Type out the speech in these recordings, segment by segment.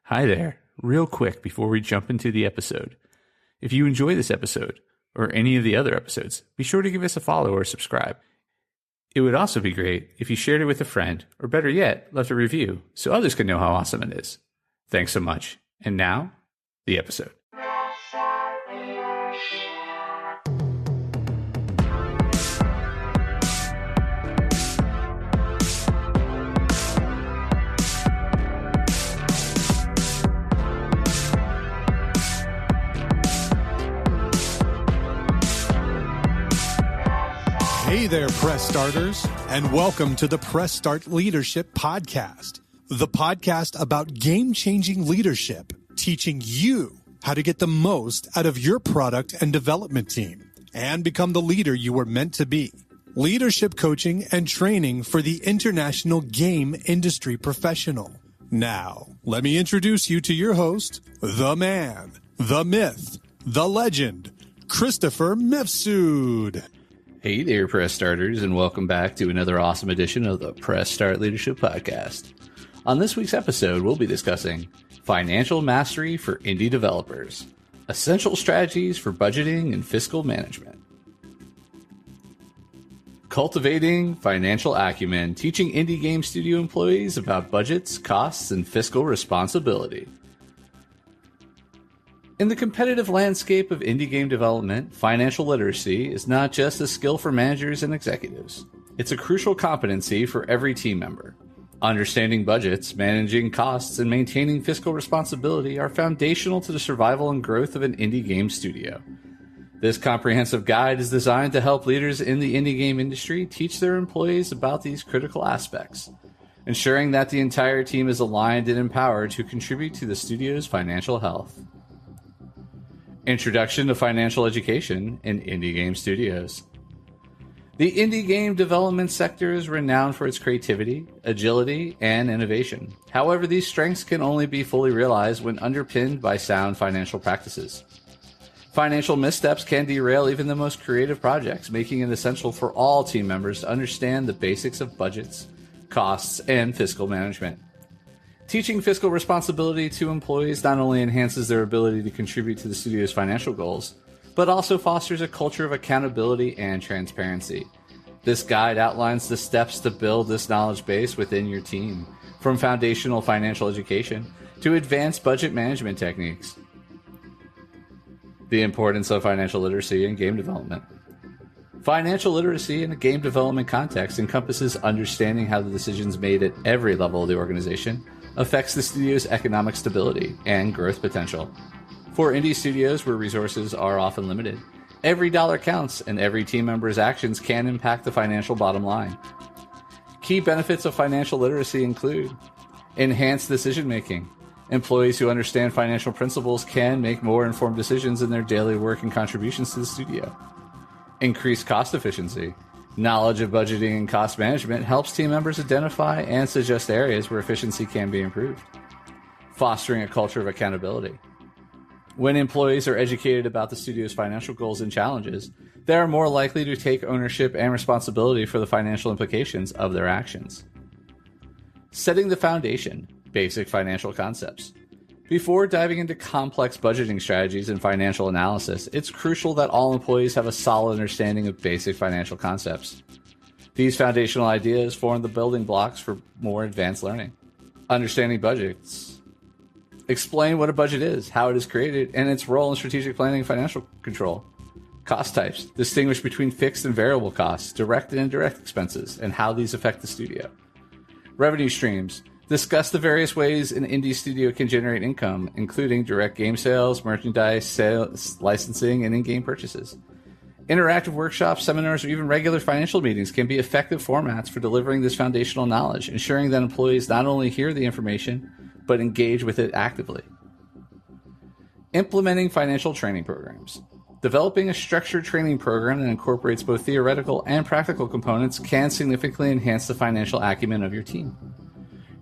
Hi there. Real quick before we jump into the episode. If you enjoy this episode, or any of the other episodes, be sure to give us a follow or subscribe. It would also be great if you shared it with a friend, or better yet, left a review so others can know how awesome it is. Thanks so much. And now, the episode. Hey there, Press Starters, and welcome to the Press Start Leadership Podcast, the podcast about game-changing leadership, teaching you how to get the most out of your product and development team and become the leader you were meant to be. Leadership coaching and training for the international game industry professional. Now, let me introduce you to your host, the man, the myth, the legend, Christopher Mifsud. Hey there, Press Starters, and welcome back to another awesome edition of the Press Start Leadership Podcast. On this week's episode, we'll be discussing financial mastery for indie developers, essential strategies for budgeting and fiscal management, cultivating financial acumen, teaching indie game studio employees about budgets, costs, and fiscal responsibility. In the competitive landscape of indie game development, financial literacy is not just a skill for managers and executives. It's a crucial competency for every team member. Understanding budgets, managing costs, and maintaining fiscal responsibility are foundational to the survival and growth of an indie game studio. This comprehensive guide is designed to help leaders in the indie game industry teach their employees about these critical aspects, ensuring that the entire team is aligned and empowered to contribute to the studio's financial health. Introduction to financial education in indie game studios. The indie game development sector is renowned for its creativity, agility, and innovation. However, these strengths can only be fully realized when underpinned by sound financial practices. Financial missteps can derail even the most creative projects, making it essential for all team members to understand the basics of budgets, costs, and fiscal management. Teaching fiscal responsibility to employees not only enhances their ability to contribute to the studio's financial goals, but also fosters a culture of accountability and transparency. This guide outlines the steps to build this knowledge base within your team, from foundational financial education to advanced budget management techniques. The importance of financial literacy in game development. Financial literacy in a game development context encompasses understanding how the decisions made at every level of the organization affects the studio's economic stability and growth potential. For indie studios where resources are often limited, every dollar counts and every team member's actions can impact the financial bottom line. Key benefits of financial literacy include enhanced decision-making. Employees who understand financial principles can make more informed decisions in their daily work and contributions to the studio. Increased cost efficiency. Knowledge of budgeting and cost management helps team members identify and suggest areas where efficiency can be improved. Fostering a culture of accountability. When employees are educated about the studio's financial goals and challenges, they are more likely to take ownership and responsibility for the financial implications of their actions. Setting the foundation. Basic financial concepts. Before diving into complex budgeting strategies and financial analysis, it's crucial that all employees have a solid understanding of basic financial concepts. These foundational ideas form the building blocks for more advanced learning. Understanding budgets. Explain what a budget is, how it is created, and its role in strategic planning and financial control. Cost types. Distinguish between fixed and variable costs, direct and indirect expenses, and how these affect the studio. Revenue streams. Discuss the various ways an indie studio can generate income, including direct game sales, merchandise sales, licensing, and in-game purchases. Interactive workshops, seminars, or even regular financial meetings can be effective formats for delivering this foundational knowledge, ensuring that employees not only hear the information, but engage with it actively. Implementing financial training programs. Developing a structured training program that incorporates both theoretical and practical components can significantly enhance the financial acumen of your team.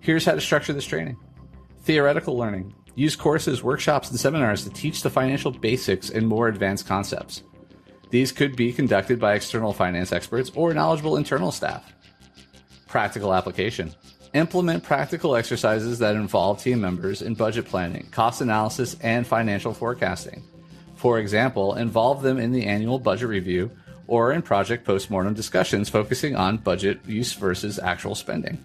Here's how to structure this training. Theoretical learning. Use courses, workshops, and seminars to teach the financial basics and more advanced concepts. These could be conducted by external finance experts or knowledgeable internal staff. Practical application. Implement practical exercises that involve team members in budget planning, cost analysis, and financial forecasting. For example, involve them in the annual budget review or in project postmortem discussions focusing on budget use versus actual spending.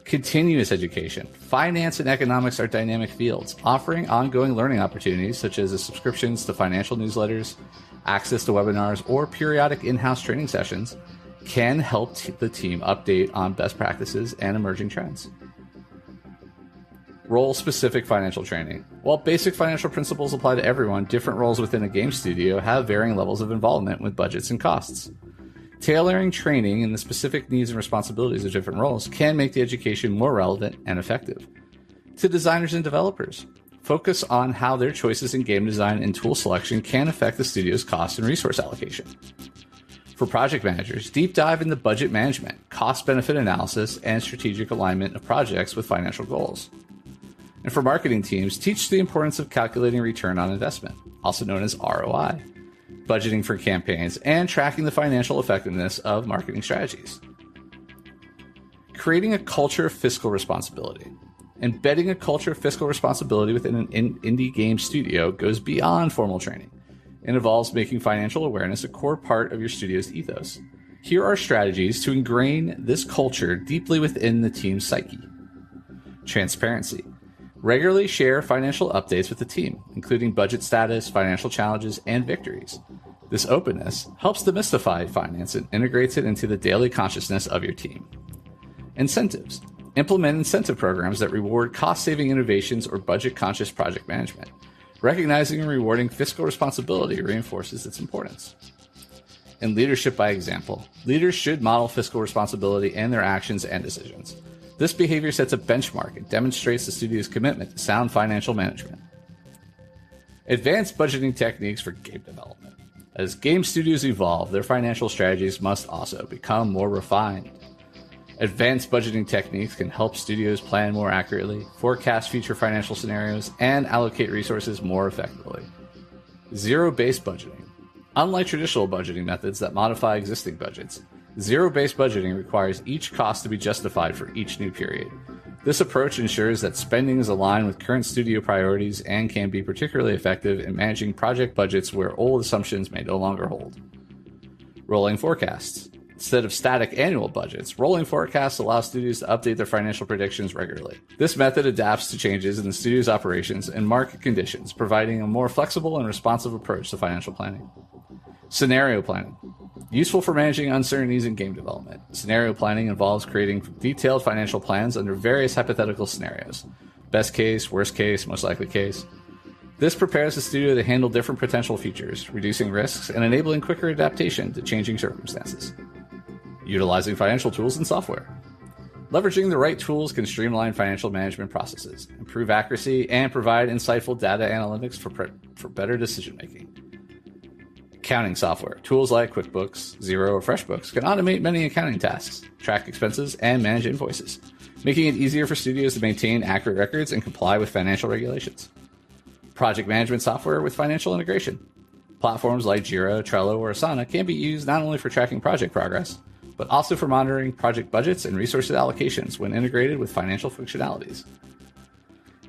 Continuous education. Finance and economics are dynamic fields, offering ongoing learning opportunities such as subscriptions to financial newsletters, access to webinars, or periodic in-house training sessions can help the team update on best practices and emerging trends. Role-specific financial training. While basic financial principles apply to everyone, different roles within a game studio have varying levels of involvement with budgets and costs. Tailoring training and the specific needs and responsibilities of different roles can make the education more relevant and effective. To designers and developers, focus on how their choices in game design and tool selection can affect the studio's cost and resource allocation. For project managers, deep dive into budget management, cost-benefit analysis, and strategic alignment of projects with financial goals. And for marketing teams, teach the importance of calculating return on investment, also known as ROI, budgeting for campaigns, and tracking the financial effectiveness of marketing strategies. Creating a culture of fiscal responsibility. Embedding a culture of fiscal responsibility within an indie game studio goes beyond formal training. It involves making financial awareness a core part of your studio's ethos. Here are strategies to ingrain this culture deeply within the team's psyche. Transparency. Regularly share financial updates with the team, including budget status, financial challenges, and victories. This openness helps demystify finance and integrates it into the daily consciousness of your team. Incentives. Implement incentive programs that reward cost-saving innovations or budget-conscious project management. Recognizing and rewarding fiscal responsibility reinforces its importance. And leadership by example. Leaders should model fiscal responsibility in their actions and decisions. This behavior sets a benchmark and demonstrates the studio's commitment to sound financial management. Advanced budgeting techniques for game development. As game studios evolve, their financial strategies must also become more refined. Advanced budgeting techniques can help studios plan more accurately, forecast future financial scenarios, and allocate resources more effectively. Zero-based budgeting. Unlike traditional budgeting methods that modify existing budgets, zero-based budgeting requires each cost to be justified for each new period. This approach ensures that spending is aligned with current studio priorities and can be particularly effective in managing project budgets where old assumptions may no longer hold. Rolling forecasts. Instead of static annual budgets, rolling forecasts allow studios to update their financial predictions regularly. This method adapts to changes in the studio's operations and market conditions, providing a more flexible and responsive approach to financial planning. Scenario planning. Useful for managing uncertainties in game development. Scenario planning involves creating detailed financial plans under various hypothetical scenarios. Best case, worst case, most likely case. This prepares the studio to handle different potential features, reducing risks and enabling quicker adaptation to changing circumstances. Utilizing financial tools and software. Leveraging the right tools can streamline financial management processes, improve accuracy, and provide insightful data analytics for better decision-making. Accounting software. Tools like QuickBooks, Xero, or FreshBooks can automate many accounting tasks, track expenses, and manage invoices, making it easier for studios to maintain accurate records and comply with financial regulations. Project management software with financial integration. Platforms like Jira, Trello, or Asana can be used not only for tracking project progress, but also for monitoring project budgets and resource allocations when integrated with financial functionalities.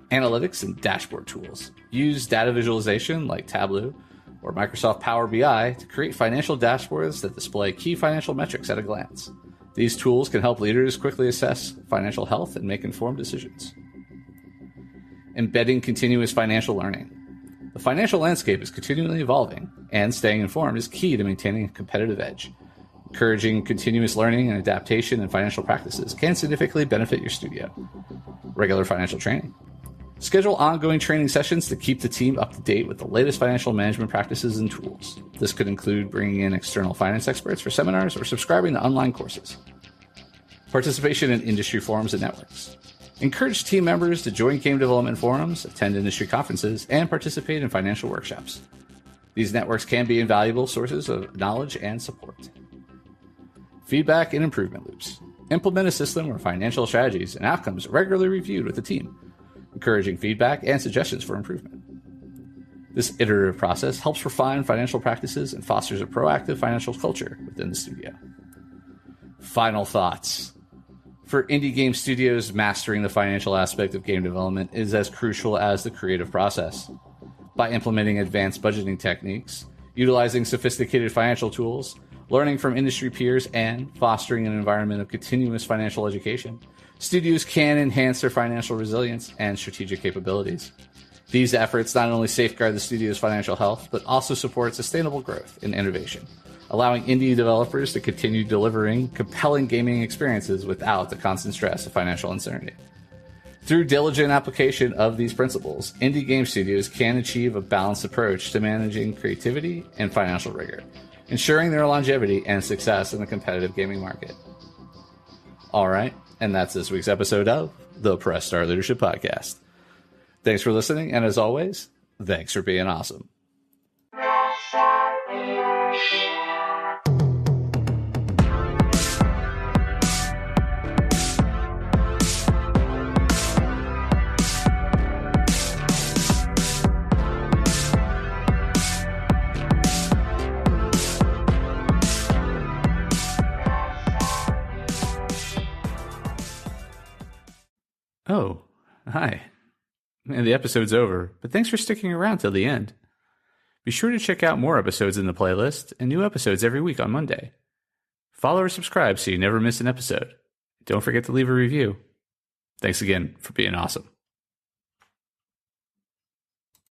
Analytics and dashboard tools. Use data visualization like Tableau or Microsoft Power BI to create financial dashboards that display key financial metrics at a glance. These tools can help leaders quickly assess financial health and make informed decisions. Embedding continuous financial learning. The financial landscape is continually evolving, and staying informed is key to maintaining a competitive edge. Encouraging continuous learning and adaptation in financial practices can significantly benefit your studio. Regular financial training. Schedule ongoing training sessions to keep the team up to date with the latest financial management practices and tools. This could include bringing in external finance experts for seminars or subscribing to online courses. Participation in industry forums and networks. Encourage team members to join game development forums, attend industry conferences, and participate in financial workshops. These networks can be invaluable sources of knowledge and support. Feedback and improvement loops. Implement a system where financial strategies and outcomes are regularly reviewed with the team, encouraging feedback and suggestions for improvement. This iterative process helps refine financial practices and fosters a proactive financial culture within the studio. Final thoughts. For indie game studios, mastering the financial aspect of game development is as crucial as the creative process. By implementing advanced budgeting techniques, utilizing sophisticated financial tools, learning from industry peers, and fostering an environment of continuous financial education, studios can enhance their financial resilience and strategic capabilities. These efforts not only safeguard the studio's financial health, but also support sustainable growth and innovation, allowing indie developers to continue delivering compelling gaming experiences without the constant stress of financial uncertainty. Through diligent application of these principles, indie game studios can achieve a balanced approach to managing creativity and financial rigor, ensuring their longevity and success in the competitive gaming market. All right, and that's this week's episode of the Press Start Leadership Podcast. Thanks for listening, and as always, thanks for being awesome. Oh, hi. And the episode's over, but thanks for sticking around till the end. Be sure to check out more episodes in the playlist and new episodes every week on Monday. Follow or subscribe so you never miss an episode. Don't forget to leave a review. Thanks again for being awesome.